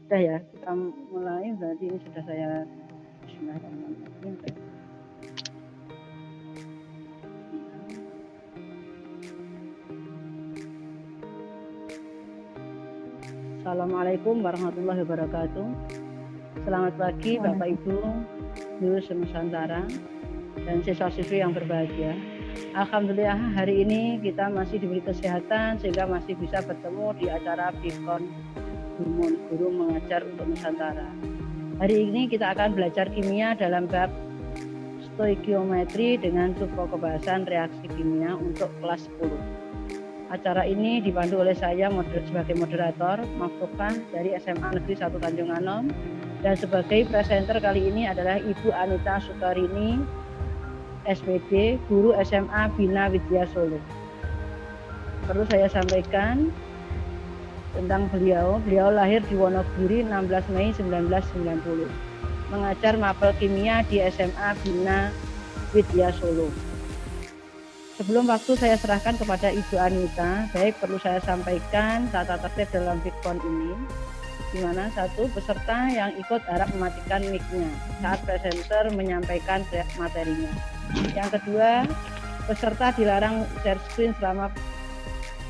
Sudah ya, kita mulai. Berarti ini sudah saya Bismillahirrahmanirrahim. Assalamualaikum warahmatullahi wabarakatuh. Selamat pagi Bapak Ibu, guru Nusantara, dan siswa-siswi yang berbahagia. Alhamdulillah hari ini kita masih diberi kesehatan sehingga masih bisa bertemu di acara Vikon Guru Mengajar untuk Nusantara. Hari ini kita akan belajar kimia dalam bab stoikiometri dengan subpokok bahasan reaksi kimia untuk kelas 10. Acara ini dipandu oleh saya sebagai moderator, Maftuhah dari SMA Negeri 1 Tanjung Anom, dan sebagai presenter kali ini adalah Ibu Anita Sukarini, SPD, Guru SMA Bina Widya Solo. Perlu saya sampaikan tentang beliau lahir di Wonogiri 16 Mei 1990, mengajar mapel kimia di SMA Bina Widya Solo. Sebelum waktu saya serahkan kepada Ibu Anita, baik perlu saya sampaikan tata tertib dalam Vikon ini, di mana satu, peserta yang ikut harap mematikan mic-nya saat presenter menyampaikan materinya. Yang kedua, peserta dilarang share screen selama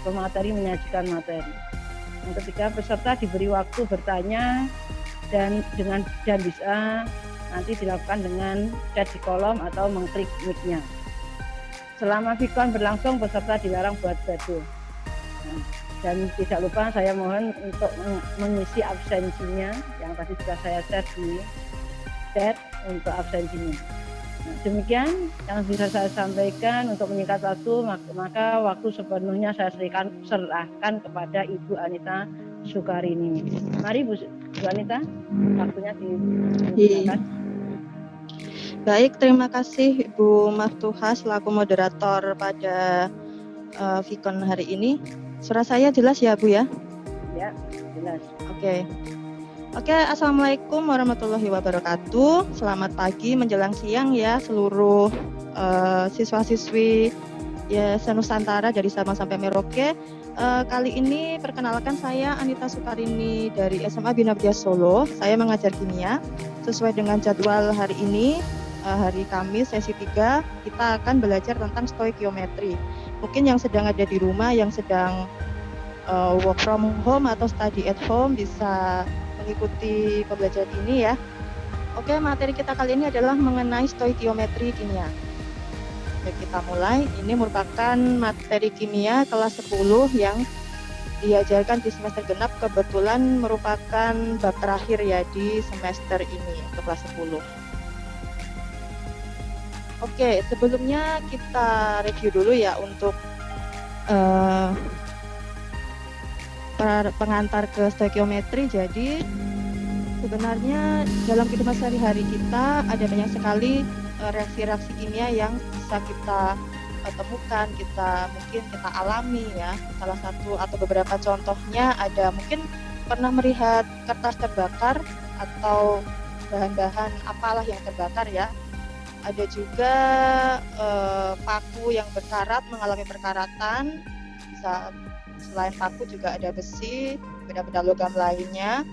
pemateri menyajikan materi. Yang ketiga, peserta diberi waktu bertanya dan bisa nanti dilakukan dengan chat di kolom atau mengklik mic-nya. Selama Vikon berlangsung, peserta dilarang buat gaduh. Dan tidak lupa saya mohon untuk mengisi absensinya, yang tadi sudah saya share di chat untuk absensinya. Nah, demikian yang bisa saya sampaikan. Untuk menyingkat waktu, maka waktu sepenuhnya saya serahkan kepada Ibu Anita Sukarini. Mari Bu Anita, waktunya digunakan. Baik, terima kasih Ibu Maftuhah selaku moderator pada Vikon hari ini. Suara saya jelas ya Bu ya? Ya, jelas. Oke, Assalamualaikum warahmatullahi wabarakatuh. Selamat pagi menjelang siang ya seluruh siswa-siswi ya Nusantara dari Sabang sampai Merauke. Kali ini perkenalkan saya Anita Sukarini dari SMA Bina Widya Solo. Saya mengajar kimia sesuai dengan jadwal hari ini. Hari Kamis sesi 3 kita akan belajar tentang stoikiometri. Mungkin yang sedang ada di rumah, yang sedang work from home atau study at home bisa mengikuti pembelajaran ini ya. Oke, materi kita kali ini adalah mengenai stoikiometri kimia. Oke, kita mulai. Ini merupakan materi kimia kelas 10 yang diajarkan di semester genap, kebetulan merupakan bab terakhir ya di semester ini untuk kelas 10. Oke, sebelumnya kita review dulu ya untuk pengantar ke stoikiometri. Jadi sebenarnya dalam kehidupan sehari-hari kita ada banyak sekali reaksi-reaksi kimia yang bisa kita temukan, mungkin kita alami ya. Salah satu atau beberapa contohnya ada mungkin pernah melihat kertas terbakar atau bahan-bahan apalah yang terbakar ya. Ada juga paku yang berkarat mengalami perkaratan. Bisa selain paku juga ada besi, benda-benda logam lainnya.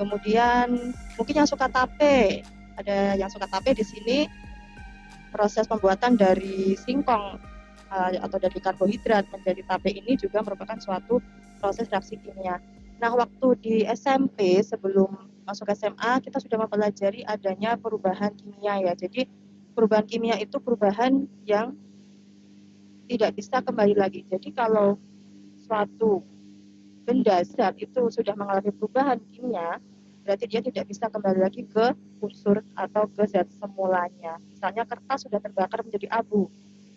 Kemudian mungkin yang suka tape, ada yang suka tape di sini. Proses pembuatan dari singkong atau dari karbohidrat menjadi tape ini juga merupakan suatu proses reaksi kimia. Nah, waktu di SMP sebelum masuk SMA kita sudah mempelajari adanya perubahan kimia ya. Jadi perubahan kimia itu perubahan yang tidak bisa kembali lagi. Jadi kalau suatu benda zat itu sudah mengalami perubahan kimia, berarti dia tidak bisa kembali lagi ke unsur atau ke zat semulanya. Misalnya kertas sudah terbakar menjadi abu,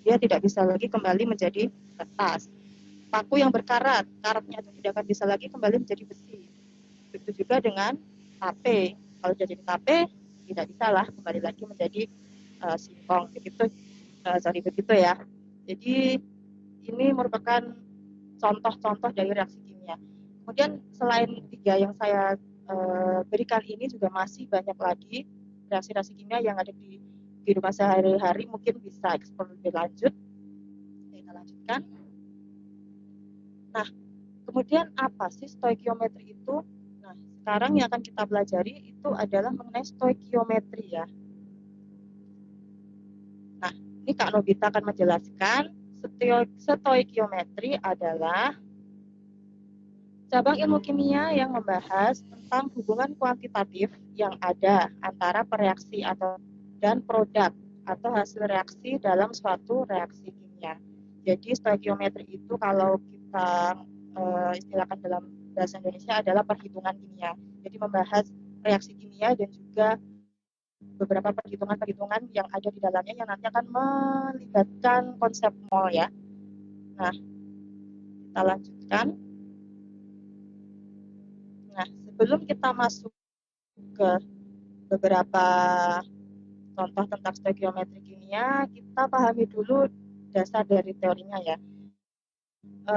dia tidak bisa lagi kembali menjadi kertas. Paku yang berkarat, karatnya itu tidak akan bisa lagi kembali menjadi besi. Begitu juga dengan tape. Kalau jadi tape, tidak bisa lah kembali lagi menjadi singkong. Begitu ya. Jadi ini merupakan contoh-contoh dari reaksi kimia. Kemudian selain 3 yang saya berikan ini juga masih banyak lagi reaksi-reaksi kimia yang ada di kehidupan sehari-hari, mungkin bisa eksplor lebih lanjut. Kita lanjutkan. Nah, kemudian apa sih stoikiometri itu? Nah, sekarang yang akan kita pelajari itu adalah mengenai stoikiometri ya. Nah, ini Kak Nobita akan menjelaskan stoikiometri adalah cabang ilmu kimia yang membahas tentang hubungan kuantitatif yang ada antara pereaksi dan produk atau hasil reaksi dalam suatu reaksi kimia. Jadi stoikiometri itu kalau kita istilahkan dalam bahasa Indonesia adalah perhitungan kimia. Jadi membahas reaksi kimia dan juga beberapa perhitungan-perhitungan yang ada di dalamnya yang nanti akan melibatkan konsep mol ya. Nah, kita lanjutkan. Nah, sebelum kita masuk ke beberapa contoh tentang stoikiometri kimia, kita pahami dulu dasar dari teorinya ya.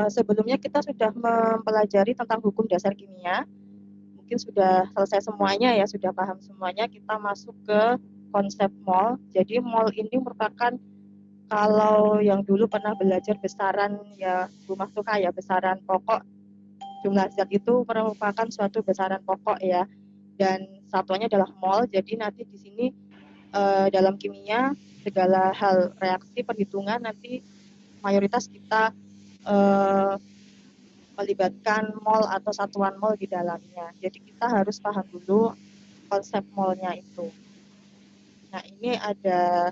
Sebelumnya kita sudah mempelajari tentang hukum dasar kimia, mungkin sudah selesai semuanya ya, sudah paham semuanya. Kita masuk ke konsep mol. Jadi mol ini merupakan, kalau yang dulu pernah belajar besaran ya Bu Maftuha ya, besaran pokok jumlah zat itu merupakan suatu besaran pokok ya, dan satuannya adalah mol. Jadi nanti di sini dalam kimia segala hal reaksi perhitungan nanti mayoritas kita melibatkan mol atau satuan mol di dalamnya. Jadi kita harus paham dulu konsep molnya itu. Nah, ini ada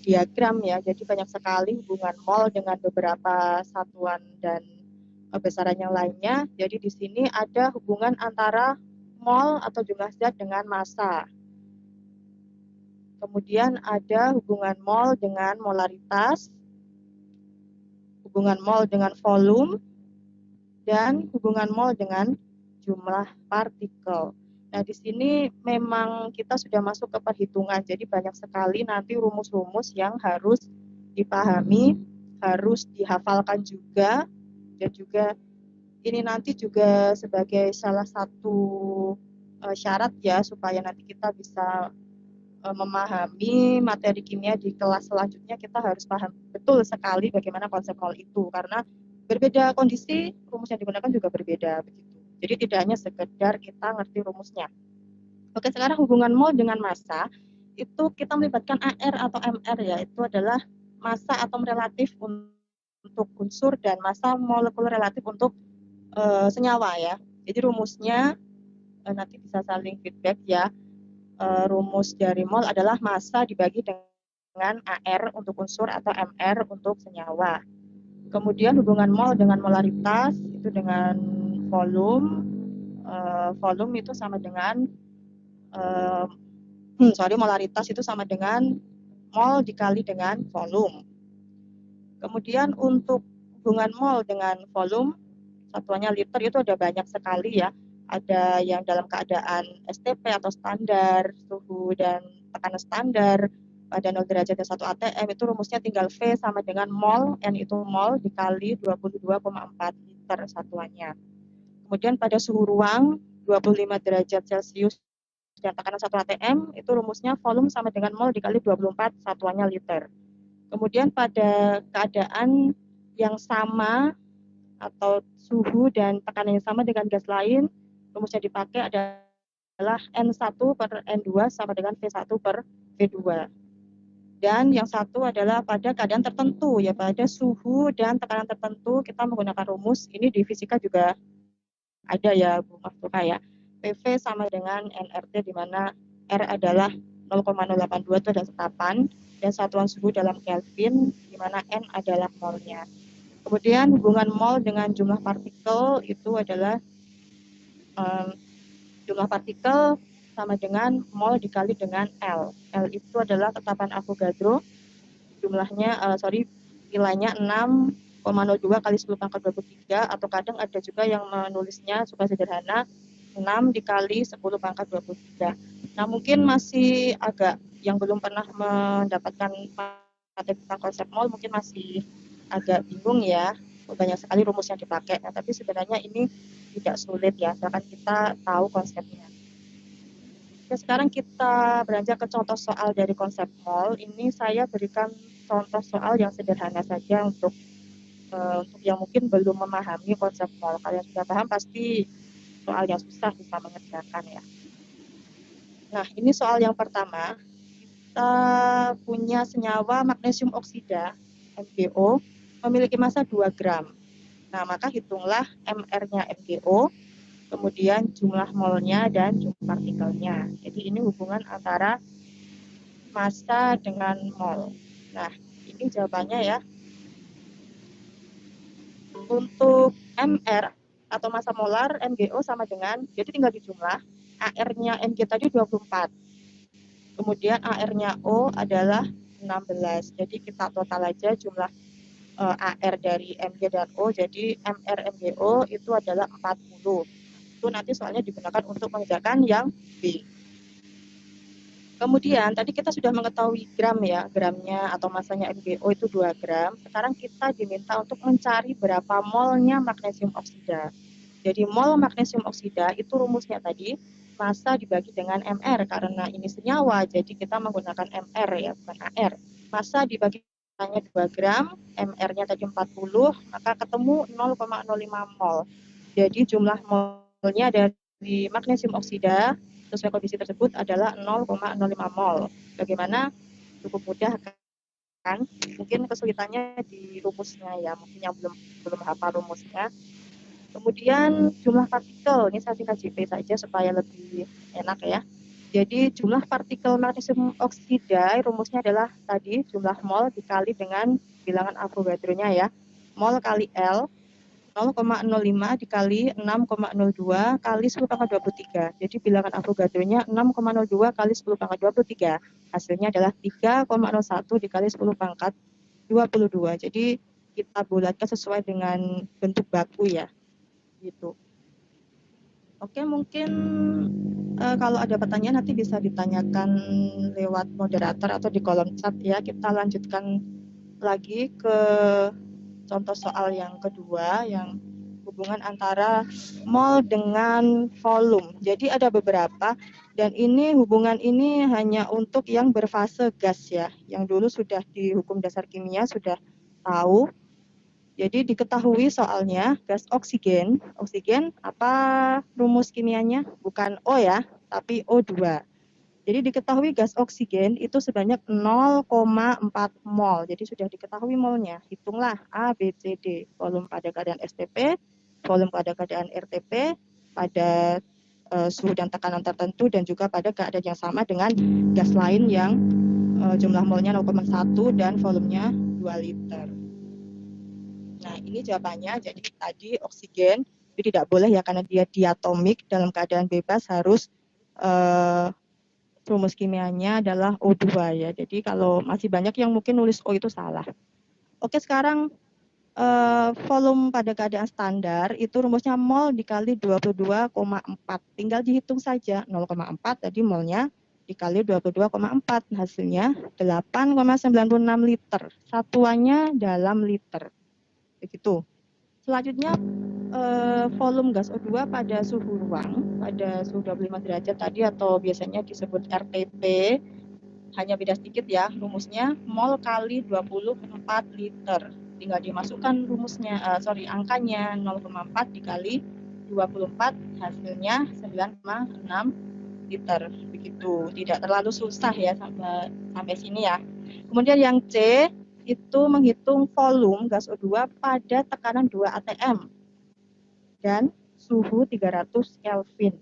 diagram ya, jadi banyak sekali hubungan mol dengan beberapa satuan dan besaran yang lainnya. Jadi di sini ada hubungan antara mol atau jumlah zat dengan massa. Kemudian ada hubungan mol dengan molaritas, hubungan mol dengan volume, dan hubungan mol dengan jumlah partikel. Nah, di sini memang kita sudah masuk ke perhitungan, jadi banyak sekali nanti rumus-rumus yang harus dipahami, harus dihafalkan juga, dan juga ini nanti juga sebagai salah satu syarat ya supaya nanti kita bisa memahami materi kimia di kelas selanjutnya, kita harus paham betul sekali bagaimana konsep mol itu, karena berbeda kondisi rumus yang digunakan juga berbeda begitu. Jadi tidak hanya sekedar kita ngerti rumusnya. Oke, sekarang hubungan mol dengan massa itu kita melibatkan AR atau MR ya, itu adalah massa atom relatif untuk unsur dan massa molekul relatif untuk senyawa ya. Jadi rumusnya nanti bisa saling feedback ya. Rumus dari mol adalah massa dibagi dengan AR untuk unsur atau MR untuk senyawa. Kemudian hubungan mol dengan molaritas itu dengan volume. Volume itu sama dengan molaritas itu sama dengan mol dikali dengan volume. Kemudian untuk hubungan mol dengan volume, satuannya liter, itu ada banyak sekali ya. Ada yang dalam keadaan STP atau standar, suhu dan tekanan standar, pada 0 derajat dan 1 atm, itu rumusnya tinggal V sama dengan mol, N itu mol dikali 22,4 liter satuannya. Kemudian pada suhu ruang 25 derajat Celcius dan tekanan 1 atm, itu rumusnya volume sama dengan mol dikali 24 satuannya liter. Kemudian pada keadaan yang sama atau suhu dan tekanan yang sama dengan gas lain, rumus yang dipakai adalah N1 per N2 sama dengan V1 per V2. Dan yang satu adalah pada keadaan tertentu, ya pada suhu dan tekanan tertentu kita menggunakan rumus, ini di fisika juga ada ya Bu Maftuha ya, PV sama dengan nRT, di mana R adalah 0,082 itu adalah setapan, dan satuan suhu dalam Kelvin, di mana N adalah molnya. Kemudian hubungan mol dengan jumlah partikel itu adalah jumlah partikel sama dengan mol dikali dengan L. L itu adalah tetapan Avogadro, jumlahnya nilainya 6,02 kali 10 pangkat 23, atau kadang ada juga yang menulisnya supaya sederhana 6 dikali 10 pangkat 23. Nah, mungkin masih agak yang belum pernah mendapatkan materi tentang konsep mol mungkin masih agak bingung ya, banyak sekali rumus yang dipakai. Nah, tapi sebenarnya ini tidak sulit ya, asalkan kita tahu konsepnya. Oke, sekarang kita beranjak ke contoh soal dari konsep mol. Ini saya berikan contoh soal yang sederhana saja untuk yang mungkin belum memahami konsep mol. Kalian sudah paham pasti soal yang susah bisa mengerjakan ya. Nah, ini soal yang pertama. Kita punya senyawa magnesium oksida, MgO, memiliki massa 2 gram. Nah, maka hitunglah MR-nya MgO, kemudian jumlah molnya dan jumlah partikelnya. Jadi ini hubungan antara massa dengan mol. Nah, ini jawabannya ya. Untuk MR atau massa molar MgO sama dengan, jadi tinggal dijumlah, AR-nya Mg tadi 24. Kemudian AR-nya O adalah 16. Jadi kita total aja jumlah AR dari Mg dan O, jadi MR MgO itu adalah 40. Itu nanti soalnya digunakan untuk mengerjakan yang B. Kemudian tadi kita sudah mengetahui gram ya, gramnya atau masanya MgO itu 2 gram. Sekarang kita diminta untuk mencari berapa molnya magnesium oksida. Jadi mol magnesium oksida itu rumusnya tadi massa dibagi dengan MR, karena ini senyawa jadi kita menggunakan MR ya, bukan AR. Massa dibagi hanya 2 gram, MR-nya tadi 40, maka ketemu 0,05 mol. Jadi jumlah molnya dari magnesium oksida sesuai kondisi tersebut adalah 0,05 mol. Bagaimana? Cukup mudah kan? Mungkin kesulitannya di rumusnya ya, mungkin yang belum hafal rumusnya. Kemudian jumlah partikel, ini saya singkat JP saja supaya lebih enak ya. Jadi jumlah partikel magnesium oksida rumusnya adalah tadi jumlah mol dikali dengan bilangan Avogadro-nya ya. Mol kali L 0,05 dikali 6,02 kali 10 pangkat 23. Jadi bilangan Avogadro-nya 6,02 kali 10 pangkat 23. Hasilnya adalah 3,01 dikali 10 pangkat 22. Jadi kita bulatkan sesuai dengan bentuk baku ya. Gitu. Oke, mungkin kalau ada pertanyaan nanti bisa ditanyakan lewat moderator atau di kolom chat ya. Kita lanjutkan lagi ke contoh soal yang kedua, yang hubungan antara mol dengan volume. Jadi ada beberapa, dan ini hubungan ini hanya untuk yang berfase gas ya, yang dulu sudah di hukum dasar kimia sudah tahu. Jadi diketahui soalnya gas oksigen apa rumus kimianya? Bukan O ya, tapi O2. Jadi diketahui gas oksigen itu sebanyak 0,4 mol. Jadi sudah diketahui molnya. Hitunglah A, B, C, D. Volume pada keadaan STP, volume pada keadaan RTP, pada suhu dan tekanan tertentu, dan juga pada keadaan yang sama dengan gas lain yang jumlah molnya 0,1 dan volumenya 2 liter. Nah, ini jawabannya. Jadi tadi oksigen itu tidak boleh ya, karena dia diatomik, dalam keadaan bebas harus rumus kimianya adalah O2 ya. Jadi kalau masih banyak yang mungkin nulis O itu salah. Oke, sekarang volume pada keadaan standar itu rumusnya mol dikali 22,4. Tinggal dihitung saja 0,4 tadi molnya dikali 22,4. Hasilnya 8,96 liter. Satuannya dalam liter. Begitu. Selanjutnya volume gas O2 pada suhu ruang, pada suhu 25 derajat tadi atau biasanya disebut RTP, hanya beda sedikit ya, rumusnya mol kali 24 liter. Tinggal dimasukkan angkanya 0,4 dikali 24, hasilnya 9,6 liter. Begitu, tidak terlalu susah ya sampai sini ya. Kemudian yang C itu menghitung volume gas O2 pada tekanan 2 atm dan suhu 300 Kelvin.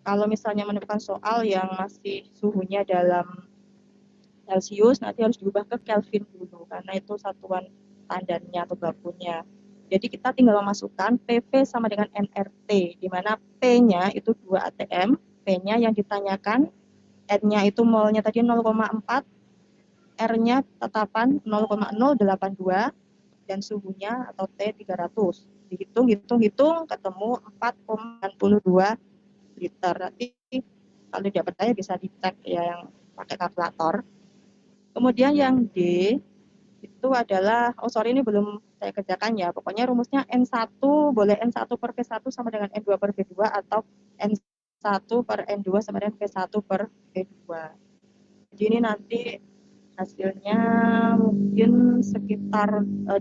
Kalau misalnya menemukan soal yang masih suhunya dalam Celcius, nanti harus diubah ke Kelvin dulu, karena itu satuan standarnya atau bakunya. Jadi kita tinggal memasukkan PV sama dengan nRT, di mana P-nya itu 2 atm, P-nya yang ditanyakan, N-nya itu molnya tadi 0,4, R-nya tetapan 0,082, dan suhunya atau T 300. Dihitung ketemu 4,92 liter. Nanti kalau tidak percaya bisa dicek ya yang pakai kalkulator. Kemudian yang D itu adalah, ini belum saya kerjakan ya. Pokoknya rumusnya N1 boleh N1 per V1 sama dengan N2 per V2 atau N1 per N2 sama dengan V1 per V2. Jadi ini nanti hasilnya mungkin sekitar 8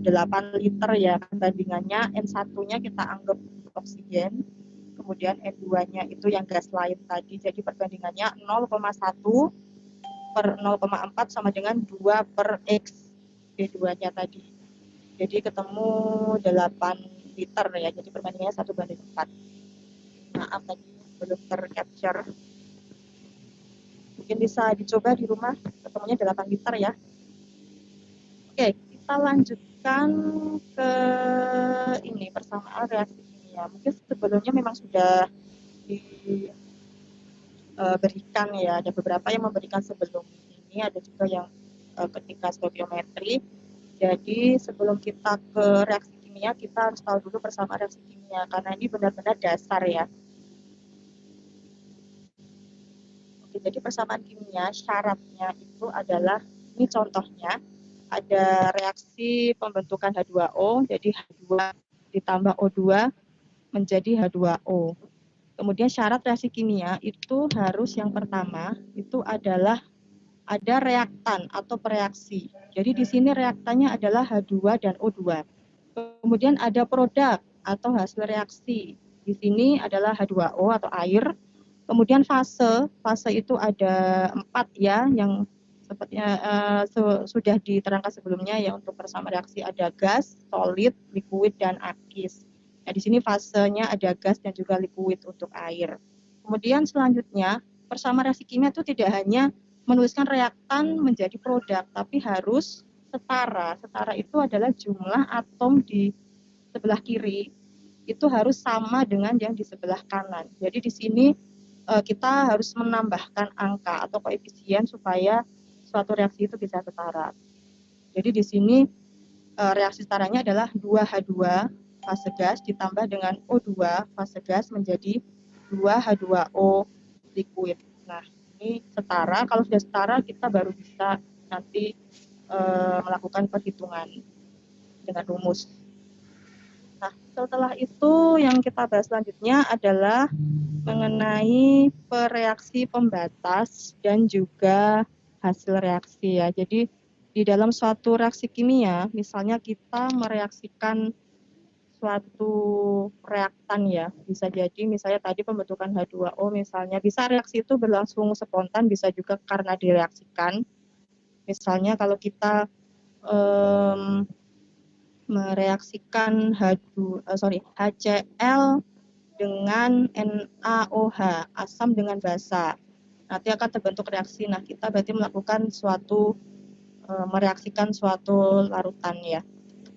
liter ya, bandingannya N1-nya kita anggap oksigen, kemudian N2-nya itu yang gas lain tadi. Jadi perbandingannya 0,1 per 0,4 sama dengan 2 per X B2-nya tadi. Jadi ketemu 8 liter ya, jadi perbandingannya 1:4. Maaf tadi belum tercapture. Mungkin bisa dicoba di rumah, ketemunya 8 liter ya. Oke, kita lanjutkan ke ini, persamaan reaksi kimia. Mungkin sebelumnya memang sudah diberikan ya, ada beberapa yang memberikan sebelum ini, ada juga yang ketika stoikiometri. Jadi sebelum kita ke reaksi kimia, kita harus tahu dulu persamaan reaksi kimia, karena ini benar-benar dasar ya. Oke, jadi persamaan kimia syaratnya itu adalah, ini contohnya, ada reaksi pembentukan H2O, jadi H2 ditambah O2 menjadi H2O. Kemudian syarat reaksi kimia itu harus yang pertama, itu adalah ada reaktan atau pereaksi. Jadi di sini reaktannya adalah H2 dan O2. Kemudian ada produk atau hasil reaksi. Di sini adalah H2O atau air. Kemudian fase itu ada 4 ya, yang sepertinya sudah diterangkan sebelumnya ya. Untuk persamaan reaksi ada gas, solid, liquid, dan akis. Nah, di sini fasenya ada gas dan juga liquid untuk air. Kemudian selanjutnya, persamaan reaksi kimia itu tidak hanya menuliskan reaktan menjadi produk, tapi harus setara. Setara itu adalah jumlah atom di sebelah kiri itu harus sama dengan yang di sebelah kanan. Jadi di sini kita harus menambahkan angka atau koefisien supaya suatu reaksi itu bisa setara. Jadi di sini reaksi setaranya adalah 2H2 fase gas ditambah dengan O2 fase gas menjadi 2H2O liquid. Nah, ini setara. Kalau sudah setara, kita baru bisa nanti melakukan perhitungan dengan rumus. Nah, setelah itu yang kita bahas selanjutnya adalah mengenai pereaksi pembatas dan juga hasil reaksi ya. Jadi di dalam suatu reaksi kimia, misalnya kita mereaksikan suatu reaktan ya, bisa jadi misalnya tadi pembentukan H2O misalnya, bisa reaksi itu berlangsung spontan, bisa juga karena direaksikan. Misalnya kalau kita mereaksikan HCl dengan NaOH, asam dengan basa. Nanti akan terbentuk reaksi. Nah, kita berarti melakukan mereaksikan suatu larutan ya.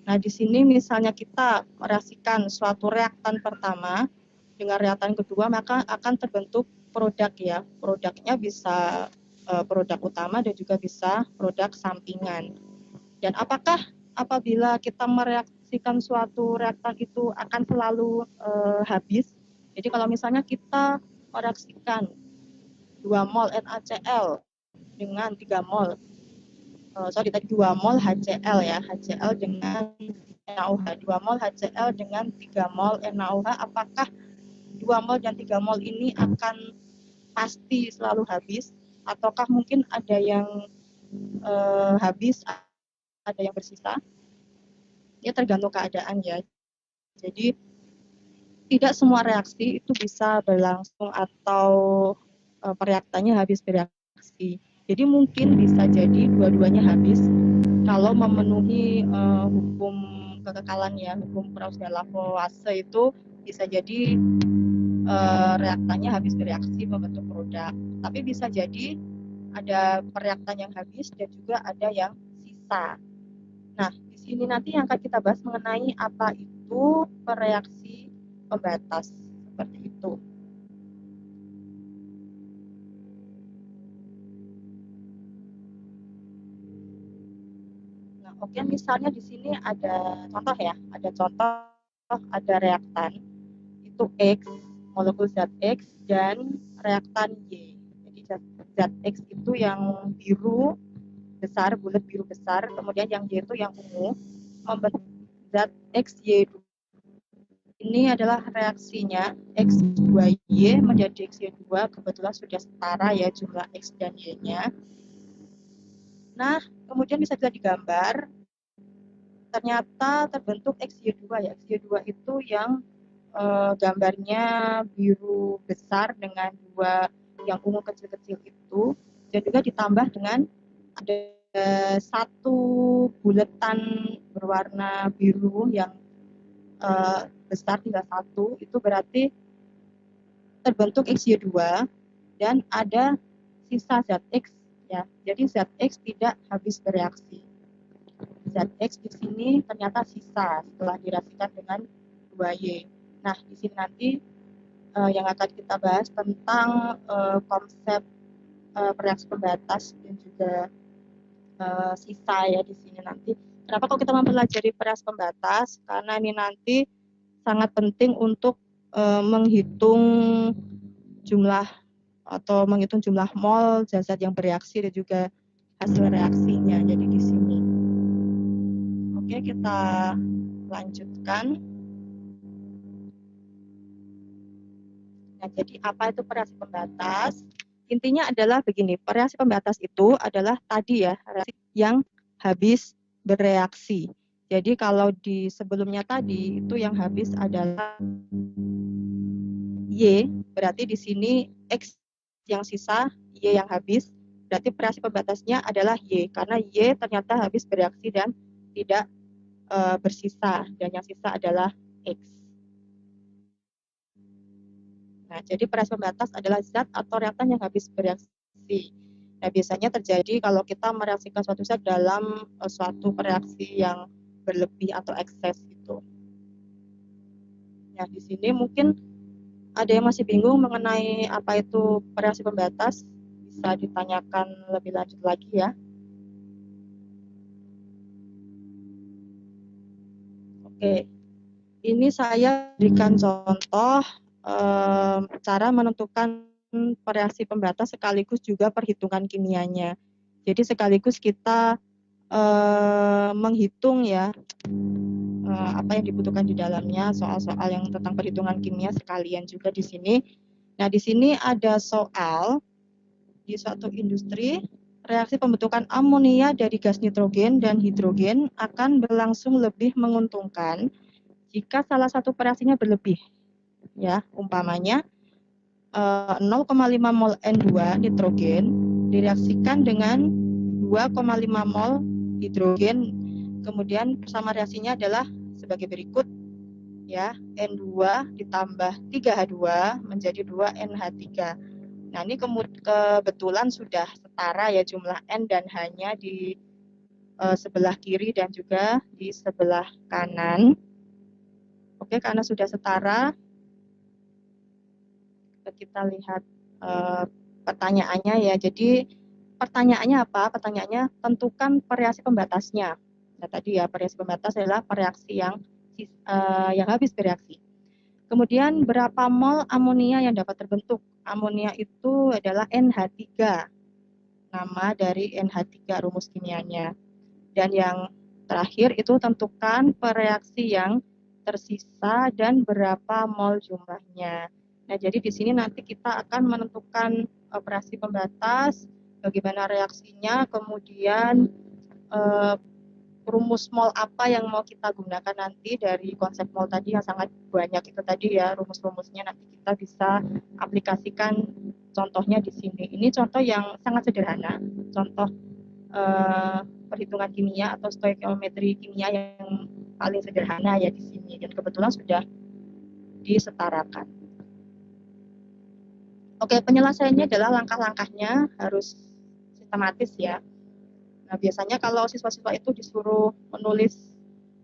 Nah, di sini misalnya kita mereaksikan suatu reaktan pertama dengan reaktan kedua, maka akan terbentuk produk ya. Produknya bisa produk utama dan juga bisa produk sampingan. Dan apakah apabila kita mereaksikan suatu reaktan itu akan selalu habis? Jadi kalau misalnya kita mereaksikan 2 mol NaCl dengan 3 mol 2 mol HCl ya, HCl dengan NaOH, 2 mol HCl dengan 3 mol NaOH, apakah 2 mol dan 3 mol ini akan pasti selalu habis, ataukah mungkin ada yang habis, ada yang bersisa? Ya tergantung keadaan ya. Jadi tidak semua reaksi itu bisa berlangsung atau reaktannya habis bereaksi. Jadi mungkin bisa jadi dua-duanya habis kalau memenuhi hukum kekekalan ya, hukum Proust-Lavoisier itu bisa jadi reaktannya habis bereaksi membentuk produk. Tapi bisa jadi ada reaktan yang habis dan juga ada yang sisa. Nah, di sini nanti yang akan kita bahas mengenai apa itu pereaksi pembatas, seperti itu. Nah, oke, misalnya di sini ada contoh ya, ada reaktan itu X, molekul zat X dan reaktan Y. Jadi zat X itu yang biru besar, bulat biru besar, kemudian yang Y itu yang ungu, membentuk zat XY2. Ini adalah reaksinya X2Y menjadi XY2, kebetulan sudah setara ya jumlah X dan Y-nya. Nah, kemudian bisa digambar, ternyata terbentuk XY2 ya. XY2 itu yang gambarnya biru besar dengan dua yang ungu kecil-kecil itu, dan juga ditambah dengan ada satu buletan berwarna biru yang besar, tinggal satu, itu berarti terbentuk XY2 dan ada sisa ZX ya. Jadi ZX tidak habis bereaksi. ZX di sini ternyata sisa setelah direaksikan dengan 2Y. Nah, di sini nanti yang akan kita bahas tentang konsep reaksi pembatas dan juga sisa ya di sini nanti. Kenapa kalau kita mempelajari reaksi pembatas? Karena ini nanti sangat penting untuk menghitung jumlah atau menghitung jumlah mol zat-zat yang bereaksi dan juga hasil reaksinya. Jadi di sini. Oke, kita lanjutkan. Nah, jadi apa itu reaksi pembatas? Intinya adalah begini, reaksi pembatas itu adalah tadi ya, reaksi yang habis bereaksi. Jadi kalau di sebelumnya tadi itu yang habis adalah Y, berarti di sini X yang sisa, Y yang habis, berarti reaksi pembatasnya adalah Y, karena Y ternyata habis bereaksi dan tidak bersisa, dan yang sisa adalah X. Nah, jadi reaksi pembatas adalah zat atau reaktan yang habis bereaksi. Nah, biasanya terjadi kalau kita mereaksikan suatu zat dalam suatu reaksi yang berlebih atau ekses gitu. Nah, di sini mungkin ada yang masih bingung mengenai apa itu reaksi pembatas, bisa ditanyakan lebih lanjut lagi ya. Oke, ini saya berikan contoh cara menentukan reaksi pembatas sekaligus juga perhitungan kimianya. Jadi sekaligus kita menghitung ya apa yang dibutuhkan di dalamnya, soal-soal yang tentang perhitungan kimia sekalian juga di sini. Nah, di sini ada soal di suatu industri, reaksi pembentukan amonia dari gas nitrogen dan hidrogen akan berlangsung lebih menguntungkan jika salah satu reaksinya berlebih. Ya, umpamanya 0,5 mol N2 nitrogen direaksikan dengan 2,5 mol hidrogen, kemudian bersama reaksinya adalah sebagai berikut ya, N2 ditambah 3H2 menjadi 2NH3. Nah, ini kebetulan sudah setara ya jumlah N dan H-nya di sebelah kiri dan juga di sebelah kanan. Oke, karena sudah setara, kita lihat pertanyaannya ya. Jadi pertanyaannya apa? Pertanyaannya tentukan reaksi pembatasnya. Nah, tadi ya reaksi pembatas adalah reaksi yang habis bereaksi. Kemudian berapa mol amonia yang dapat terbentuk? Amonia itu adalah NH3. Nama dari NH3 rumus kimianya. Dan yang terakhir itu tentukan reaksi yang tersisa dan berapa mol jumlahnya. Nah, jadi di sini nanti kita akan menentukan reaksi pembatas, bagaimana reaksinya, kemudian rumus mol apa yang mau kita gunakan nanti dari konsep mol tadi yang sangat banyak itu tadi ya, rumus-rumusnya nanti kita bisa aplikasikan contohnya di sini. Ini contoh yang sangat sederhana, contoh perhitungan kimia atau stoikiometri kimia yang paling sederhana ya di sini, dan kebetulan sudah disetarakan. Oke, penyelesaiannya adalah langkah-langkahnya harus sistematis ya. Nah, biasanya kalau siswa-siswa itu disuruh menulis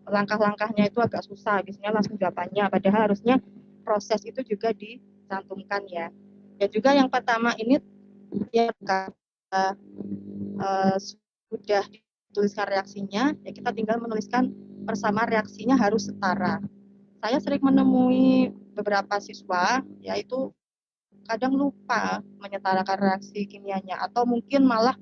langkah-langkahnya itu agak susah, biasanya langsung jawabannya, padahal harusnya proses itu juga dicantumkan ya. Dan juga yang pertama ini ya sudah dituliskan reaksinya, ya kita tinggal menuliskan persamaan reaksinya harus setara. Saya sering menemui beberapa siswa, yaitu kadang lupa menyetarakan reaksi kimianya, atau mungkin malah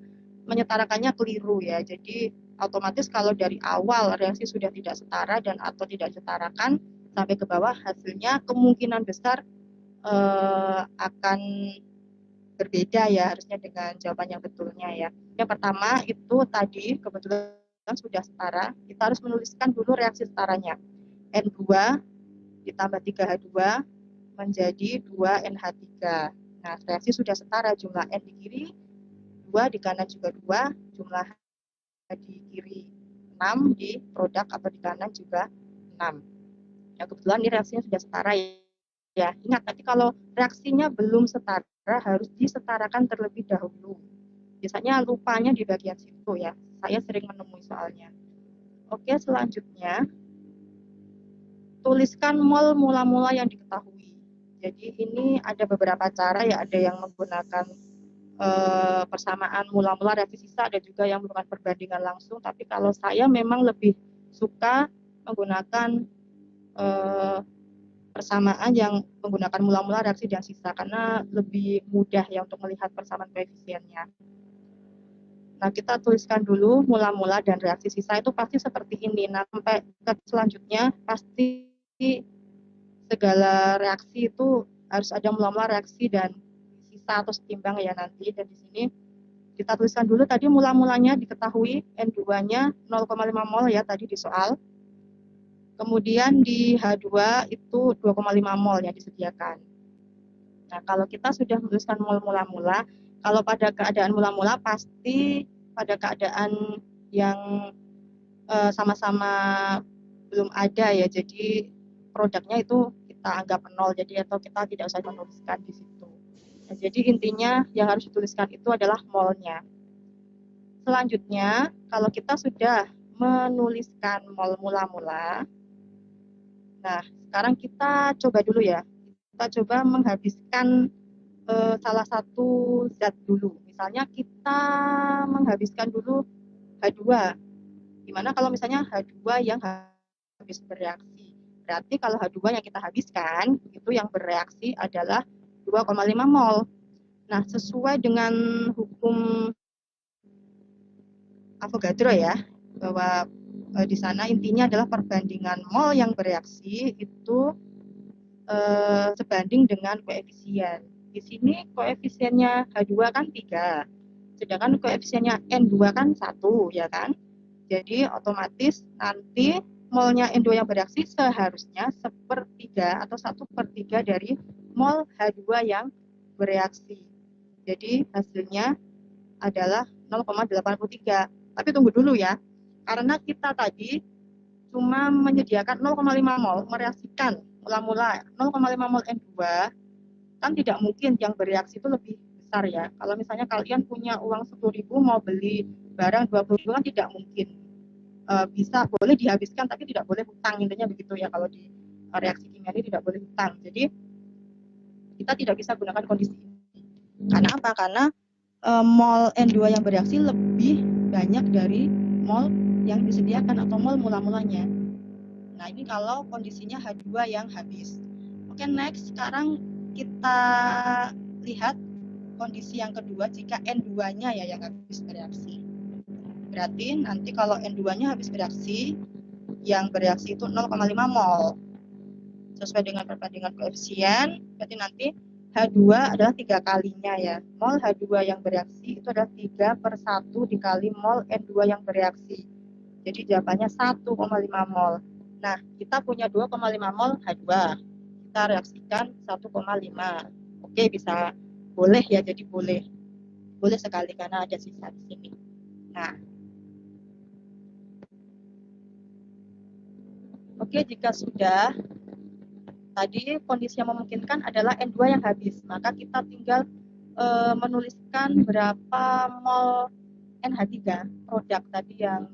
menyetarakannya keliru ya. Jadi otomatis kalau dari awal reaksi sudah tidak setara dan atau tidak setarakan, sampai ke bawah hasilnya kemungkinan besar akan berbeda ya harusnya dengan jawaban yang betulnya ya. Yang pertama itu tadi kebetulan sudah setara, kita harus menuliskan dulu reaksi setaranya. N2 ditambah 3H2 menjadi 2NH3. Nah, reaksi sudah setara, jumlah N di kiri 2, di kanan juga 2, jumlah di kiri 6, di produk atau di kanan juga 6. Ya, kebetulan ini reaksinya sudah setara ya. Ingat, tapi kalau reaksinya belum setara harus disetarakan terlebih dahulu. Biasanya lupanya di bagian situ ya. Saya sering menemui soalnya. Oke, selanjutnya tuliskan mol mula-mula yang diketahui. Jadi ini ada beberapa cara ya, ada yang menggunakan persamaan mula-mula reaksi sisa, ada juga yang menggunakan perbandingan langsung. Tapi kalau saya memang lebih suka menggunakan persamaan yang menggunakan mula-mula reaksi dan sisa karena lebih mudah ya untuk melihat persamaan koefisiennya. Nah, kita tuliskan dulu mula-mula dan reaksi sisa itu pasti seperti ini. Nah, sampai ke selanjutnya pasti segala reaksi itu harus ada mula-mula reaksi dan sisa atau setimbang ya nanti. Dan di sini kita tuliskan dulu tadi mula-mulanya diketahui N2-nya 0,5 mol ya tadi di soal. Kemudian di H2 itu 2,5 mol yang disediakan. Nah, kalau kita sudah menuliskan mol mula-mula, kalau pada keadaan mula-mula pasti pada keadaan yang sama-sama belum ada ya, jadi produknya itu kita anggap 0, jadi atau kita tidak usah menuliskan di situ. Nah, jadi intinya yang harus dituliskan itu adalah molnya. Selanjutnya, kalau kita sudah menuliskan mol mula-mula, nah sekarang kita coba dulu ya, kita coba menghabiskan salah satu zat dulu. Misalnya kita menghabiskan dulu H2. Gimana kalau misalnya H2 yang habis bereaksi? Berarti kalau H2 yang kita habiskan, itu yang bereaksi adalah 2,5 mol. Nah, sesuai dengan hukum Avogadro ya, bahwa di sana intinya adalah perbandingan mol yang bereaksi itu sebanding dengan koefisien. Di sini koefisiennya H2 kan 3, sedangkan koefisiennya N2 kan 1, ya kan? Jadi otomatis nanti molnya N2 yang bereaksi seharusnya 1/3 atau 1/3 dari mol H2 yang bereaksi. Jadi hasilnya adalah 0,83. Tapi tunggu dulu ya, karena kita tadi cuma menyediakan 0,5 mol, mereaksikan mula-mula 0,5 mol N2, kan tidak mungkin yang bereaksi itu lebih besar ya. Kalau misalnya kalian punya uang 10.000 mau beli barang 20.000 kan tidak mungkin. Bisa boleh dihabiskan tapi tidak boleh hutang, intinya begitu ya. Kalau di reaksi kimia ini tidak boleh hutang. Jadi kita tidak bisa gunakan kondisi ini. Karena apa? Karena mol N2 yang bereaksi lebih banyak dari mol yang disediakan atau mol mula-mulanya. Nah, ini kalau kondisinya H2 yang habis. Oke, next. Sekarang kita lihat kondisi yang kedua jika N2-nya ya yang habis bereaksi. Berarti nanti kalau N2-nya habis bereaksi, yang bereaksi itu 0,5 mol. Sesuai dengan perbandingan koefisien, berarti nanti H2 adalah 3 kalinya ya. Mol H2 yang bereaksi itu adalah 3/1 dikali mol N2 yang bereaksi. Jadi jawabannya 1,5 mol. Nah, kita punya 2,5 mol H2. Kita reaksikan 1,5. Oke, bisa boleh ya, jadi boleh. Boleh sekali karena ada sisa di sini. Nah, oke, jika sudah, tadi kondisi yang memungkinkan adalah N2 yang habis. Maka kita tinggal menuliskan berapa mol NH3 produk tadi yang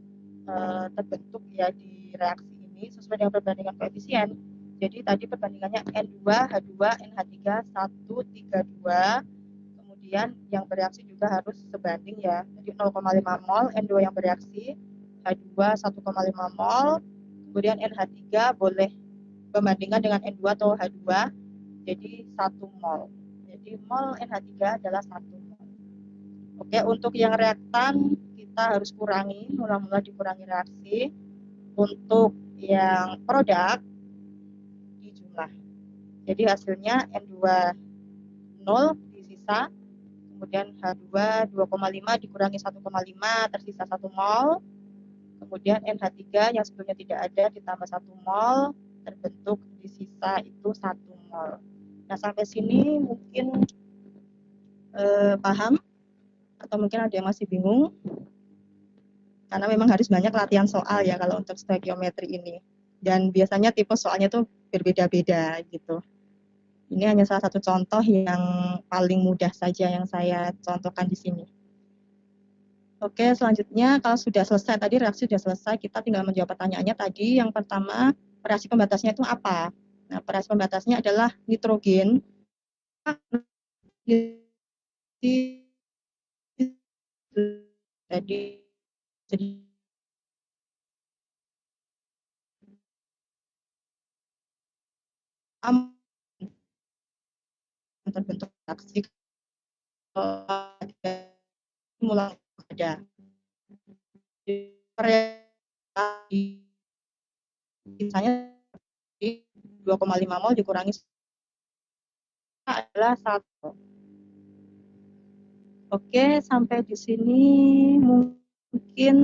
terbentuk ya di reaksi ini sesuai dengan perbandingan koefisien. Jadi tadi perbandingannya N2, H2, NH3, 1, 3, 2. Kemudian yang bereaksi juga harus sebanding ya. Jadi 0,5 mol N2 yang bereaksi, H2 1,5 mol, kemudian NH3 boleh membandingkan dengan N2 atau H2, jadi 1 mol. Jadi mol NH3 adalah 1 mol. Oke, untuk yang reaktan kita harus kurangi, mula-mula dikurangi reaksi. Untuk yang produk di jumlah. Jadi hasilnya N2 0 disisa, kemudian H2 2,5 dikurangi 1,5 tersisa 1 mol. Kemudian NH3 yang sebelumnya tidak ada ditambah 1 mol, terbentuk di sisa itu 1 mol. Nah, sampai sini mungkin paham atau mungkin ada yang masih bingung? Karena memang harus banyak latihan soal ya kalau untuk stoikiometri ini. Dan biasanya tipe soalnya tuh berbeda-beda gitu. Ini hanya salah satu contoh yang paling mudah saja yang saya contohkan di sini. Oke, selanjutnya kalau sudah selesai tadi reaksi sudah selesai, kita tinggal menjawab pertanyaannya tadi. Yang pertama, reaksi pembatasnya itu apa? Nah, reaksi pembatasnya adalah nitrogen. Jadi terbentuk reaksi mulai ada misalnya 2,5 mol dikurangi adalah 1. Oke, sampai di sini mungkin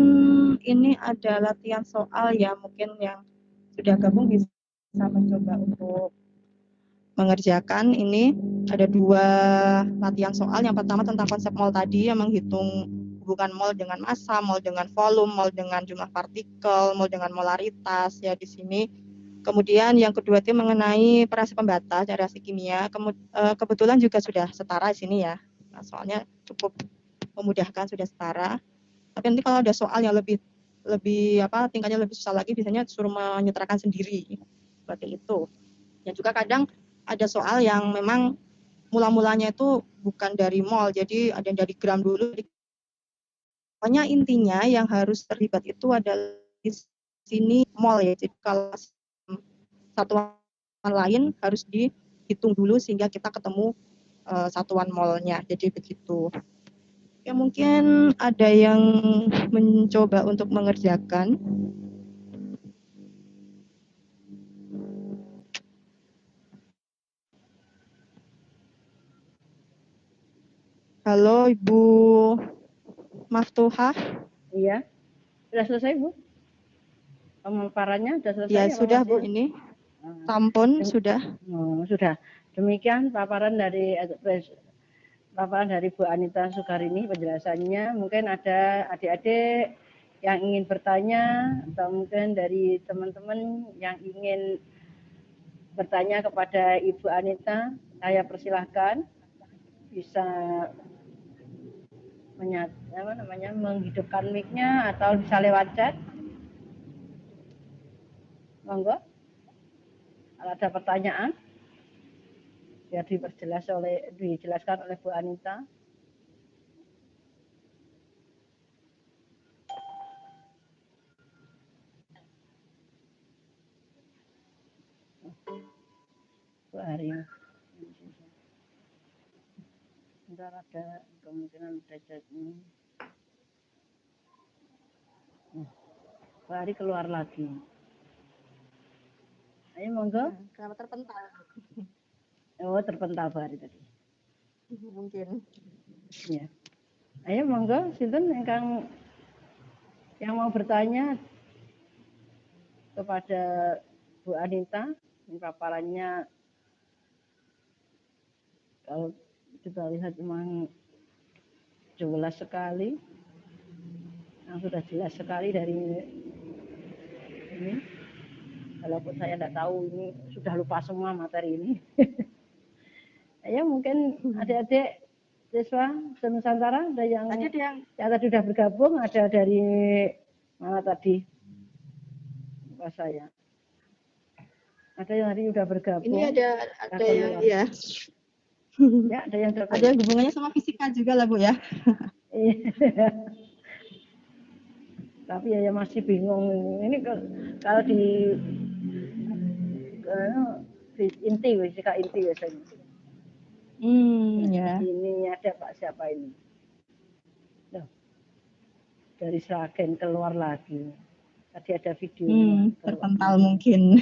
ini ada latihan soal ya, mungkin yang sudah gabung bisa mencoba untuk mengerjakan. Ini ada 2 latihan soal. Yang pertama tentang konsep mol tadi yang menghitung hubungan mol dengan massa, mol dengan volume, mol dengan jumlah partikel, mol dengan molaritas ya di sini. Kemudian yang kedua itu mengenai reaksi pembatas dan reaksi kimia. Kebetulan juga sudah setara di sini ya. Nah, soalnya cukup memudahkan, sudah setara. Tapi nanti kalau ada soal yang lebih tingkatnya lebih susah lagi, biasanya suruh menyetarkan sendiri seperti itu. Dan juga kadang ada soal yang memang mula-mulanya itu bukan dari mol, jadi ada yang dari gram dulu. Pokoknya intinya yang harus terlibat itu adalah di sini mol ya. Jadi kalau satuan lain harus dihitung dulu sehingga kita ketemu satuan molnya. Jadi begitu. Ya mungkin ada yang mencoba untuk mengerjakan. Halo Ibu Maftuhah. Iya, sudah selesai Bu? Pemaparannya sudah selesai? Ya sudah Bu, ini sampun sudah. Sudah. Demikian paparan dari Bu Anita Sukarini, penjelasannya. Mungkin ada adik-adik yang ingin bertanya atau mungkin dari teman-teman yang ingin bertanya kepada Ibu Anita, saya persilahkan bisa menghidupkan mic-nya atau bisa lewat chat. Monggo. Kalau ada pertanyaan biar dijelaskan oleh Bu Anita. Bu Hari. Ntar ada kemungkinan ada chatnya. Bu Hari keluar lagi. Ayo monggo. Kenapa terpental? Oh, terpental Bu Hari tadi. Mungkin. Ya. Ayo monggo, sinten yang mau bertanya kepada Bu Anita, ini paparannya kalau kita lihat memang jelas sekali, yang sudah jelas sekali dari ini. Walaupun saya tidak tahu ini sudah lupa semua materi ini. Ya mungkin adik-adik siswa Nusantara ada yang tadi sudah bergabung, ada dari mana tadi? Lupa saya. Ada yang tadi sudah bergabung. Ini ada yang ya. Ya, ada yang hubungannya sama fisika juga lah Bu ya. Tapi ya masih bingung ini kalau di inti fisika inti biasanya. Ya. Ini ada Pak siapa ini? Loh, dari Sragen keluar lagi. Tadi ada video. Terpental mungkin.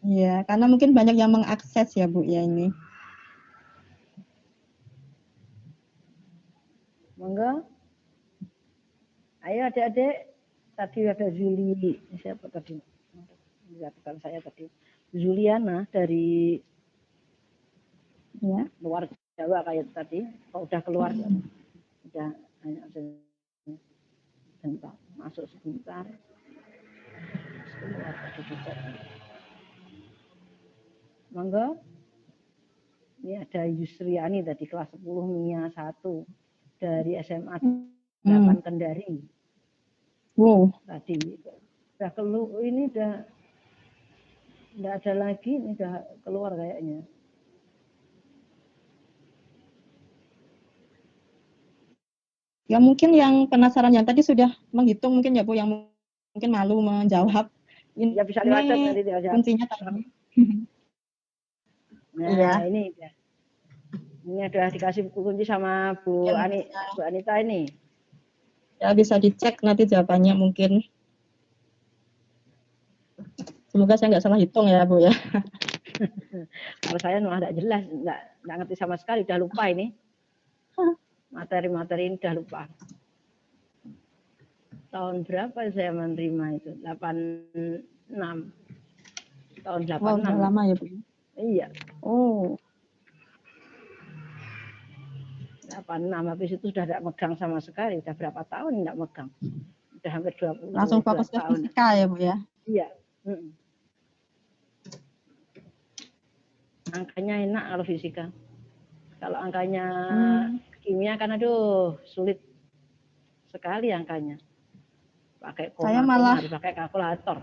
Ya, karena mungkin banyak yang mengakses ya Bu ya ini. Monggo. Ayo adik-adik. Tadi ada Zuli. Siapa tadi? catatan saya tadi. Juliana dari luar Jawa kayak tadi, kalau udah keluar udah sebentar, masuk sebentar, keluar tadi dicek. Monggo. Ini ada Yusriani tadi kelas 10 MIA 1 dari SMA 8 Kendari. Wow. Tadi udah keluar, ini udah enggak ada lagi, ini udah keluar kayaknya. Ya mungkin yang penasaran yang tadi sudah menghitung mungkin ya Bu, yang mungkin malu menjawab. Ini ya bisa dilacak nanti dia kuncinya tadi. Nah, iya. Ini udah dikasih kunci sama Bu Ya, Bu Anita ini. Ya bisa dicek nanti jawabannya mungkin. Semoga saya nggak salah hitung ya Bu ya. Kalau saya malah nggak jelas, nggak ngerti sama sekali, udah lupa ini. Materi-materi ini udah lupa. Tahun berapa saya menerima itu? 86. Tahun 86. Wow, udah lama ya Bu. Iya. Oh. 86, habis itu sudah tidak megang sama sekali. Udah berapa tahun tidak megang? Udah hampir 20 Langsung fokus ke fisika ya Bu ya? Iya. Angkanya enak kalau fisika. Kalau angkanya kimia kan aduh sulit sekali angkanya. Pakai koma, harus pakai kalkulator.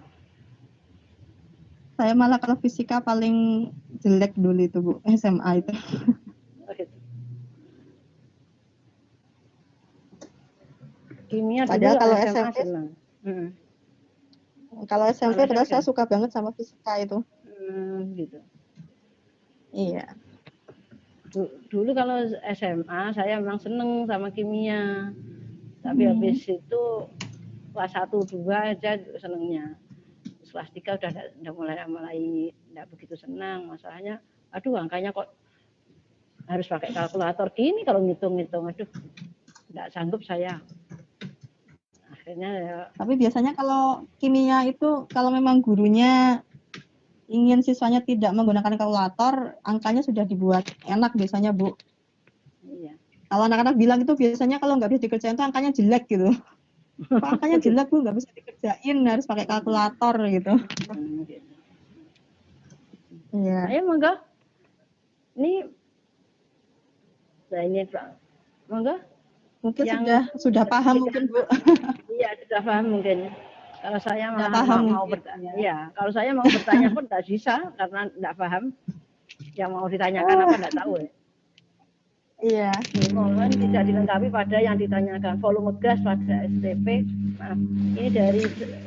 Saya malah kalau fisika paling jelek dulu itu Bu, SMA itu. Kimia padahal dulu kalau SMA SMP senang. Kalau SMP padahal saya suka banget sama fisika itu. Gitu. Iya. Dulu kalau SMA saya memang seneng sama kimia. Tapi habis itu kelas 1 2 aja senengnya. Kelas 3 udah mulai enggak begitu senang. Masalahnya aduh angkanya kok harus pakai kalkulator gini kalau ngitung-ngitung. Aduh. Enggak sanggup saya. Akhirnya ya. Tapi biasanya kalau kimia itu kalau memang gurunya ingin siswanya tidak menggunakan kalkulator, angkanya sudah dibuat enak biasanya Bu. Iya. Kalau anak-anak bilang itu biasanya kalau nggak bisa dikerjain itu angkanya jelek gitu. Kok angkanya jelek Bu, nggak bisa dikerjain, harus pakai kalkulator gitu. Iya. Ayo monggo. Ini Pak. Monggo. Mungkin sudah paham mungkin Bu. Iya, sudah paham mungkin. Kalau saya mau bertanya, ya. Kalau saya mau bertanya pun tidak bisa karena tidak paham. Yang mau ditanyakan apa tidak tahu. Ya. Iya. Mohon tidak dilengkapi pada yang ditanyakan. Volume gas pada STP. Maaf, ini dari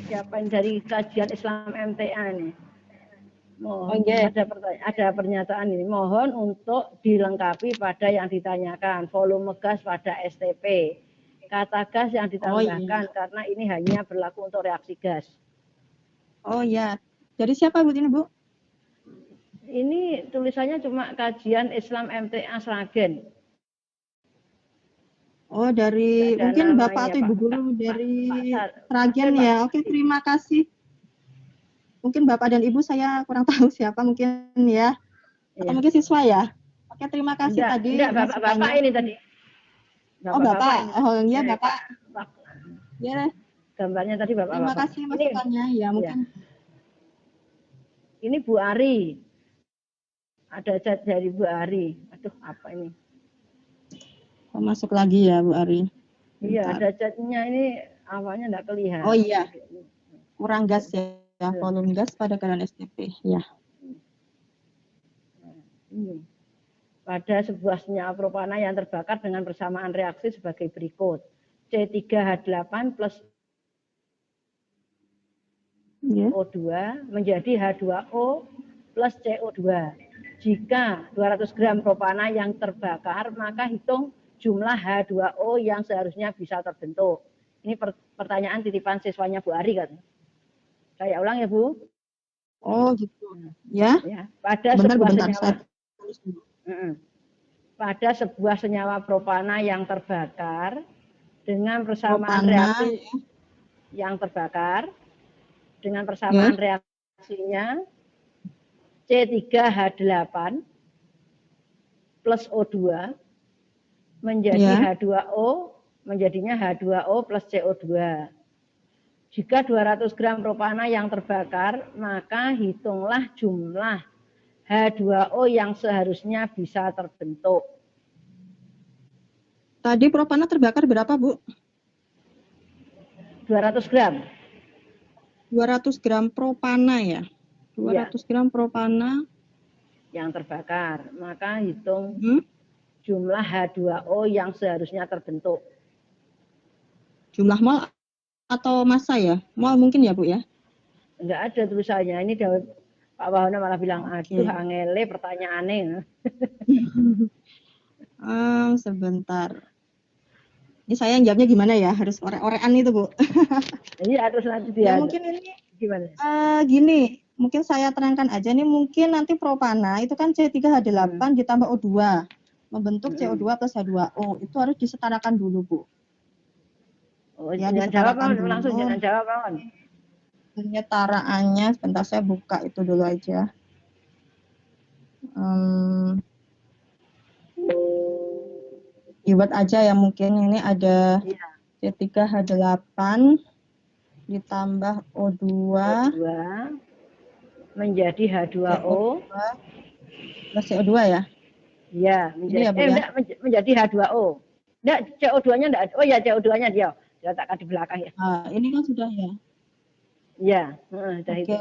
siapa? Dari kajian Islam MTA nih. Mohon ada pernyataan ini. Mohon untuk dilengkapi pada yang ditanyakan. Volume gas pada STP. Kata gas yang ditambahkan karena ini hanya berlaku untuk reaksi gas. Oh iya. Dari siapa Bu ini Bu? Ini tulisannya cuma kajian Islam MTA Sragen. Oh dari mungkin Bapak atau Ibu Guru dari Sragen ya. Oke, terima kasih. Mungkin Bapak dan Ibu saya kurang tahu siapa mungkin ya. Atau mungkin siswa ya. Oke, terima kasih tadi. Enggak, Bapak ini tadi. Bapak. Oh iya Bapak. Ya. Gambarnya tadi Bapak. Terima kasih masukannya ya mungkin. Ini Bu Ari. Ada chat dari Bu Ari. Aduh, apa ini? Masuk lagi ya Bu Ari. Iya, ada chatnya ini awalnya enggak kelihatan. Oh iya. Kurang gas ya. Volume gas pada keadaan STP. Ya. Ini. Pada sebuah senyawa propana yang terbakar dengan persamaan reaksi sebagai berikut. C3H8 plus O2 menjadi H2O plus CO2. Jika 200 gram propana yang terbakar, maka hitung jumlah H2O yang seharusnya bisa terbentuk. Ini pertanyaan titipan siswanya Bu Ari kan. Saya ulang ya Bu. Oh gitu. Ya. Pada sebuah senyawa. Pada sebuah senyawa propana yang terbakar dengan persamaan reaksi yang terbakar dengan persamaan reaksi reaksinya C3H8 plus O2 menjadi H2O, menjadinya H2O plus CO2. Jika 200 gram propana yang terbakar, maka hitunglah jumlah H2O yang seharusnya bisa terbentuk. Tadi propana terbakar berapa, Bu? 200 gram. 200 gram propana ya? 200 gram propana yang terbakar. Maka hitung jumlah H2O yang seharusnya terbentuk. Jumlah mol atau massa ya? Mol mungkin ya, Bu ya? Enggak ada tulisannya. Ini Pak Wahono malah bilang, aduh angele pertanyaannya. Sebentar. Ini saya yang jawabnya gimana ya? Harus orek-orekan itu, Bu. Jadi terus nanti dia. Ya mungkin ini gimana? Gini, mungkin saya terangkan aja nih. Mungkin nanti propana itu kan C3H8 ditambah O2 membentuk CO2 plus H2O. Itu harus disetarakan dulu, Bu. Oh, ya, jangan jawab, langsung jangan jawab, Bang. Penyetaraannya, sebentar saya buka itu dulu aja. Dibuat aja ya, mungkin ini ada C3H8 ditambah O2 menjadi H2O plus CO2 ya? Iya, menjadi H2O. Enggak, CO2-nya enggak. Oh ya, CO2-nya dia letakkan di belakang ya. Ini kan sudah ya. Iya, sudah itu.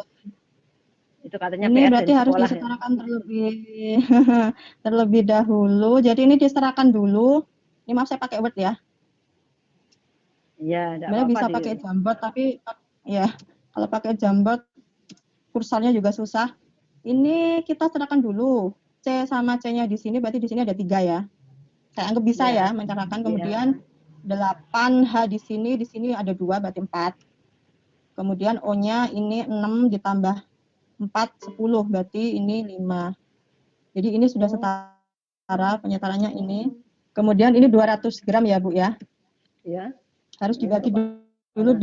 Itu katanya ini PS berarti harus disetarakan terlebih dahulu. Jadi ini diserahkan dulu. Ini maaf saya pakai Word ya. Iya, sebenarnya bisa pakai Jamboard, tapi ya kalau pakai Jamboard kursornya juga susah. Ini kita serahkan dulu. C sama C-nya di sini berarti di sini ada 3 ya. Saya anggap bisa ya mencerahkan. Kemudian 8H di sini ada 2 berarti 4. Kemudian O-nya ini 6 ditambah 4, 10 berarti ini 5. Jadi ini sudah setara penyetarannya ini. Kemudian ini 200 gram ya, Bu ya. Ya. Harus dibagi dulu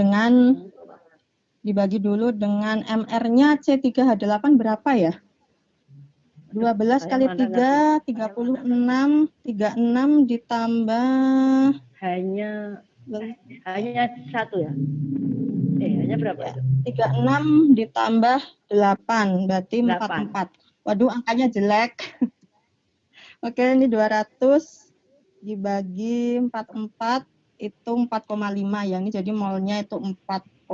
dengan MR-nya C3H8 berapa ya? 12 kali 3, 36 ditambah hanya 1 ya? Hanya berapa itu? 36 ditambah 8 berarti 44. Waduh, angkanya jelek. Oke, ini 200 dibagi 44 itu 4,5 ya. Ini jadi molnya itu 4,5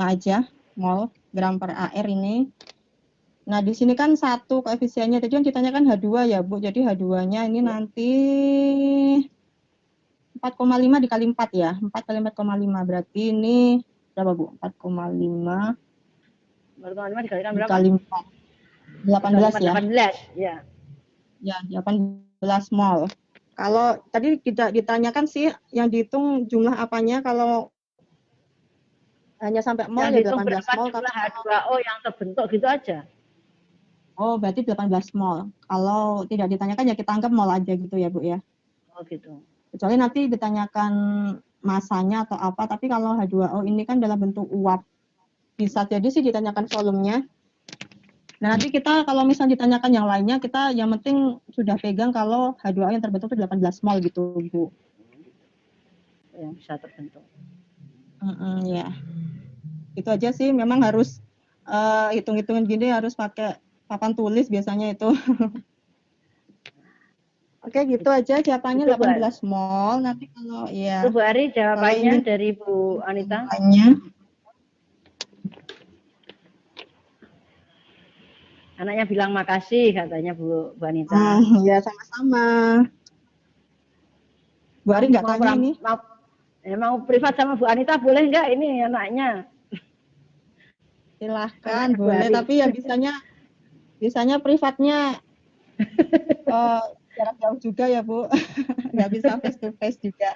aja mol gram per AR ini. Nah, di sini kan 1 koefisiennya. Tadi yang ditanyakan H2 ya, Bu. Jadi H2-nya ini nanti 4,5 dikali 4 ya. 4 kali 4,5 berarti ini berapa, Bu? 4,5 dikalikan berapa? Dikali 4. 18 ya. 18, ya. Ya, 18 mol. Kalau tadi tidak ditanyakan sih yang dihitung jumlah apanya, kalau hanya sampai mol ya 18 mol. Jumlah H2O yang terbentuk gitu aja. Oh, berarti 18 mol. Kalau tidak ditanyakan ya kita anggap mol aja gitu ya, Bu ya. Oh, gitu. Kecuali nanti ditanyakan masanya atau apa, tapi kalau H2O ini kan dalam bentuk uap. Bisa jadi sih ditanyakan volumenya. Nah, nanti kita kalau misalnya ditanyakan yang lainnya, kita yang penting sudah pegang kalau H2O yang terbentuk itu 18 mol gitu, Bu. Yang bisa terbentuk. Ya. Itu aja sih, memang harus hitung-hitungan gini harus pakai papan tulis biasanya itu. Oke, gitu aja jawabannya 18 mol. Nanti kalau ya. Bu Ari jawabannya dari Bu Anita. Anaknya bilang makasih katanya Bu Anita. Ya, sama-sama. Bu Ari nggak tanya ini. Mau privat sama Bu Anita boleh nggak ini anaknya? Silahkan, boleh. Tapi ya bisanya privatnya jarak jauh juga ya, Bu. Nggak bisa face to face juga.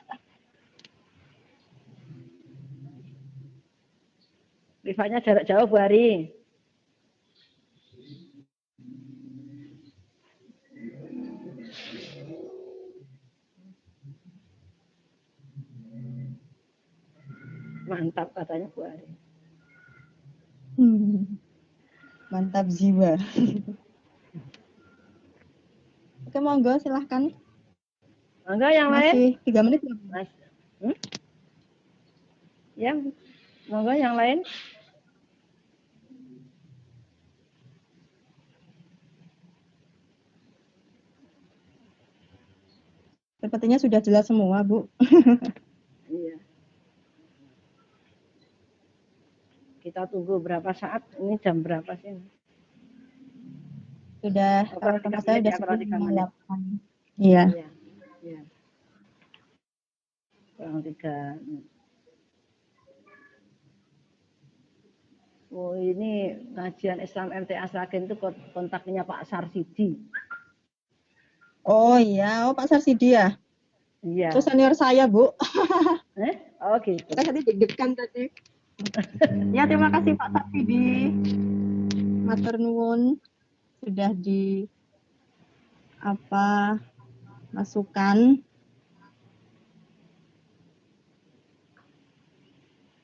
Privatnya jarak jauh, Bu Ari. Mantap katanya Bu Ari. Mantap jiwa. Oke, monggo silahkan. Monggo yang lain. Masih 3 menit. Mas. Ya, monggo yang lain. Sepertinya sudah jelas semua, Bu. Iya. Kita tunggu berapa saat? Ini jam berapa sih? Sudah, kalau tempat saya sudah 10:08. Iya. Iya. Kurang 3. Oh, ini kajian Islam MTA Sragen itu kontaknya Pak Sarsidi. Oh iya, Pak Sarsidi ya? Iya. Itu senior saya, Bu. Oh gitu. Kita tadi deg-degan tadi. Ya, terima kasih Pak Sarsidi. Matur nuwun sudah masukan.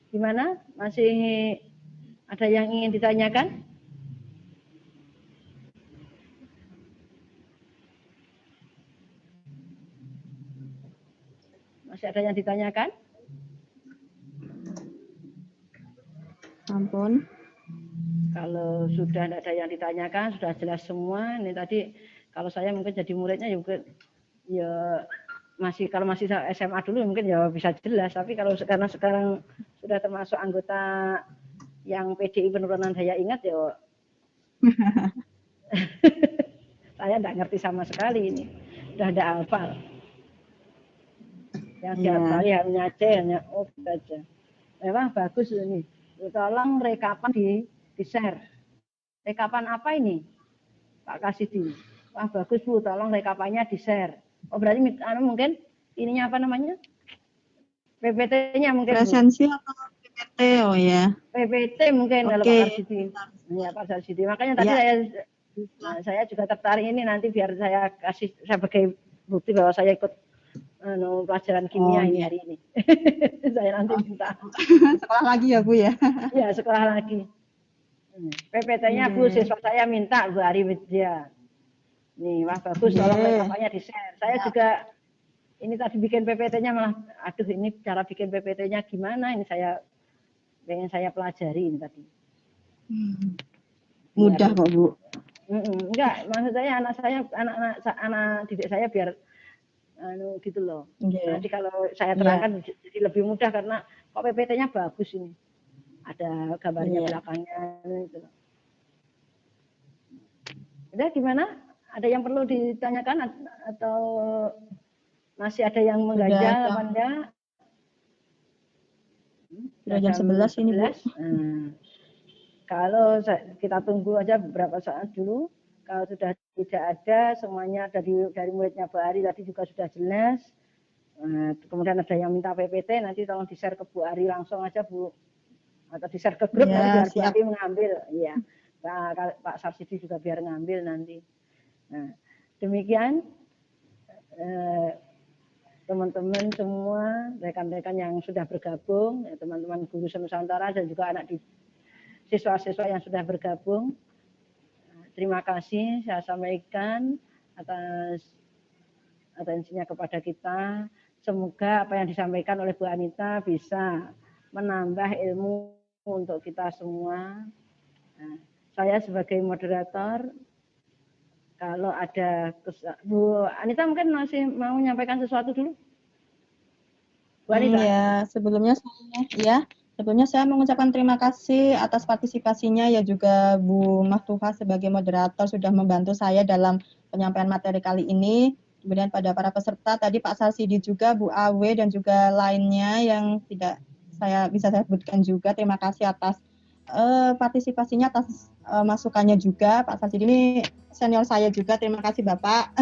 Gimana? Masih ada yang ingin ditanyakan? Masih ada yang ditanyakan? Ampun. Kalau sudah tidak ada yang ditanyakan, sudah jelas semua. Ini tadi kalau saya mungkin jadi muridnya ya masih kalau masih SMA dulu mungkin ya bisa jelas. Tapi kalau karena sekarang sudah termasuk anggota yang PDI penurunan daya ingat ya saya tidak ngerti sama sekali ini. Sudah ada hafal. Yang dihafali hanya C, hanya O saja. Memang bagus ini. Tolong rekapan di-share. Rekapan apa ini? Pak Kasidi. Wah bagus Bu, tolong rekapannya di-share. Oh berarti mungkin ininya apa namanya? PPT-nya mungkin. Presensi atau PPT, oh ya. PPT mungkin kalau Pak Kasidi. Ya Pak Kasidi. Makanya tadi saya juga tertarik ini nanti biar saya kasih sebagai bukti bahwa saya ikut pelajaran kimia ini hari ini. Saya nanti minta. Sekolah lagi ya Bu ya? Ya sekolah lagi. PPT-nya Bu, siswa saya minta Bu Ari Widya. Nih, wah bagus tolong rekapannya di-share. Saya juga ini tadi bikin PPT-nya malah, aduh ini cara bikin PPT-nya gimana? Ini pengen saya pelajari ini tadi. Mudah kok Bu. Enggak, maksud saya anak didik saya biar gitu loh. Nanti kalau saya terangkan jadi lebih mudah karena kok PPT-nya bagus ini. Ada gambarnya belakangnya gitu. Udah gimana? Ada yang perlu ditanyakan atau masih ada yang mengganjal apa enggak? Sudah jam 11 ini Bu. Kalau kita tunggu aja beberapa saat dulu. Kalau sudah tidak ada semuanya dari muridnya Bu Ari tadi juga sudah jelas. Kemudian ada yang minta PPT, nanti tolong di-share ke Bu Ari langsung aja Bu. Atau di-share ke grup nanti biar Bu Ari mengambil. Iya. Pak Sarsidi juga biar ngambil nanti. Nah, demikian teman-teman semua, rekan-rekan yang sudah bergabung, teman-teman guru Nusantara dan juga anak siswa-siswa yang sudah bergabung. Terima kasih saya sampaikan atas atensinya kepada kita. Semoga apa yang disampaikan oleh Bu Anita bisa menambah ilmu untuk kita semua. Nah, saya sebagai moderator, kalau ada Bu Anita mungkin masih mau menyampaikan sesuatu dulu? Bu Anita. Ya, sebelumnya saya mengucapkan terima kasih atas partisipasinya ya juga Bu Maftuha sebagai moderator sudah membantu saya dalam penyampaian materi kali ini. Kemudian pada para peserta tadi Pak Sarsidi juga, Bu Awe dan juga lainnya yang tidak saya bisa sebutkan juga. Terima kasih atas partisipasinya, atas masukannya juga. Pak Sarsidi ini senior saya juga. Terima kasih Bapak.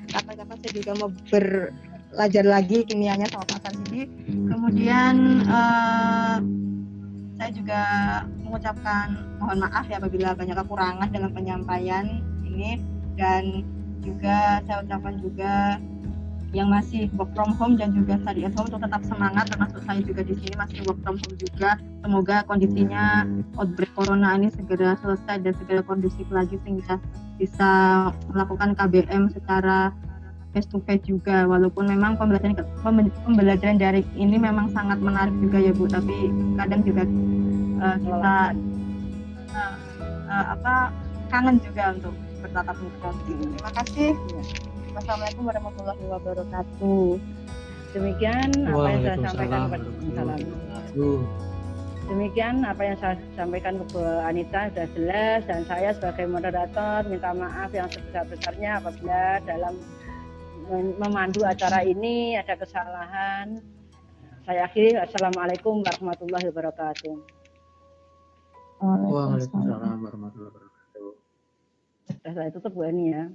Kapan-kapan saya juga mau belajar lagi kimianya sama Pak Sarsidi. Kemudian saya juga mengucapkan mohon maaf ya apabila banyak kekurangan dalam penyampaian ini, dan juga saya ucapkan juga yang masih work from home dan juga study at home untuk tetap semangat, termasuk saya juga di sini masih work from home juga. Semoga kondisinya outbreak corona ini segera selesai dan segera kondusif lagi sehingga bisa melakukan KBM secara face to face juga. Walaupun memang pembelajaran daring ini memang sangat menarik juga ya Bu, tapi kadang juga kita kangen juga untuk bertatap muka. Terima kasih. Wassalamualaikum warahmatullahi wabarakatuh. Demikian apa yang saya sampaikan kepada Demikian apa yang saya sampaikan ke Bu Anita sudah jelas, dan saya sebagai moderator minta maaf yang sebesar-besarnya apabila dalam memandu acara ini ada kesalahan. Saya akhiri. Assalamualaikum warahmatullahi wabarakatuh. Waalaikumsalam warahmatullahi wabarakatuh. Sudah saya tutup Bu Eni ya.